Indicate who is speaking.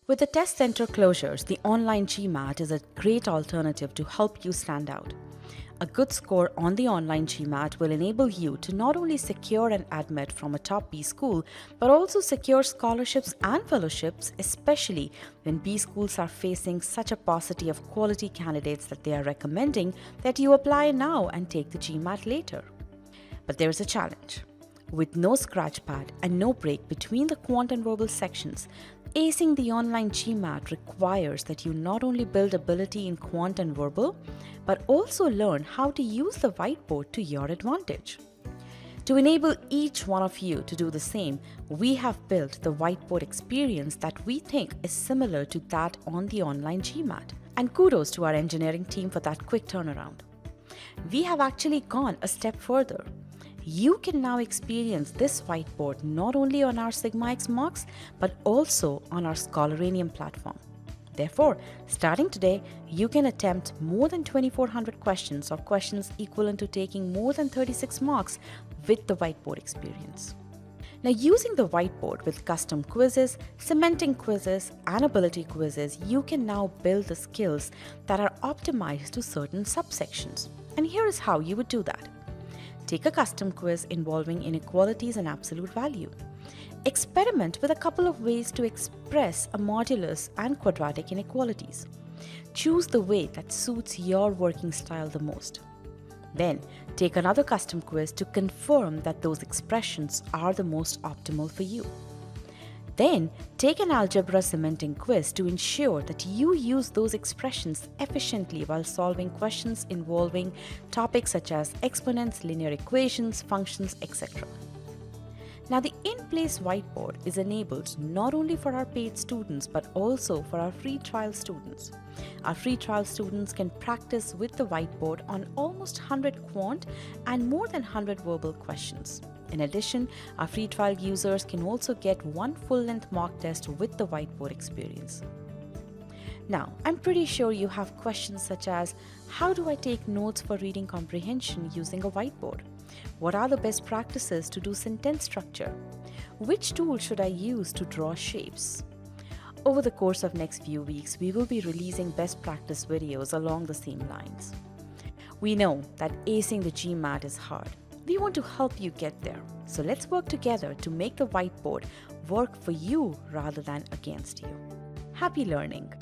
Speaker 1: With the test center closures, the online GMAT is a great alternative to help you stand out. A good score on the online GMAT will enable you to not only secure an admit from a top B school, but also secure scholarships and fellowships, especially when B schools are facing such a paucity of quality candidates that they are recommending that you apply now and take the GMAT later. But there is a challenge. With no scratchpad and no break between the quant and verbal sections, acing the online GMAT requires that you not only build ability in quant and verbal, but also learn how to use the whiteboard to your advantage. To enable each one of you to do the same, we have built the whiteboard experience that we think is similar to that on the online GMAT. And kudos to our engineering team for that quick turnaround. We have actually gone a step further. You can now experience this whiteboard not only on our Sigma X mocks, but also on our Scholaranium platform. Therefore, starting today, you can attempt more than 2,400 questions or questions equivalent to taking more than 36 marks with the whiteboard experience. Now, using the whiteboard with custom quizzes, cementing quizzes, and ability quizzes, you can now build the skills that are optimized to certain subsections. And here is how you would do that. Take a custom quiz involving inequalities and absolute value. Experiment with a couple of ways to express a modulus and quadratic inequalities. Choose the way that suits your working style the most. Then, take another custom quiz to confirm that those expressions are the most optimal for you. Then, take an algebra cementing quiz to ensure that you use those expressions efficiently while solving questions involving topics such as exponents, linear equations, functions, etc. Now, the in-place whiteboard is enabled not only for our paid students but also for our free trial students. Our free trial students can practice with the whiteboard on almost 100 quant and more than 100 verbal questions. In addition, our free trial users can also get one full-length mock test with the whiteboard experience. Now, I'm pretty sure you have questions such as, how do I take notes for reading comprehension using a whiteboard? What are the best practices to do sentence structure? Which tool should I use to draw shapes? Over the course of next few weeks, we will be releasing best practice videos along the same lines. We know that acing the GMAT is hard. We want to help you get there. So let's work together to make the whiteboard work for you rather than against you. Happy learning!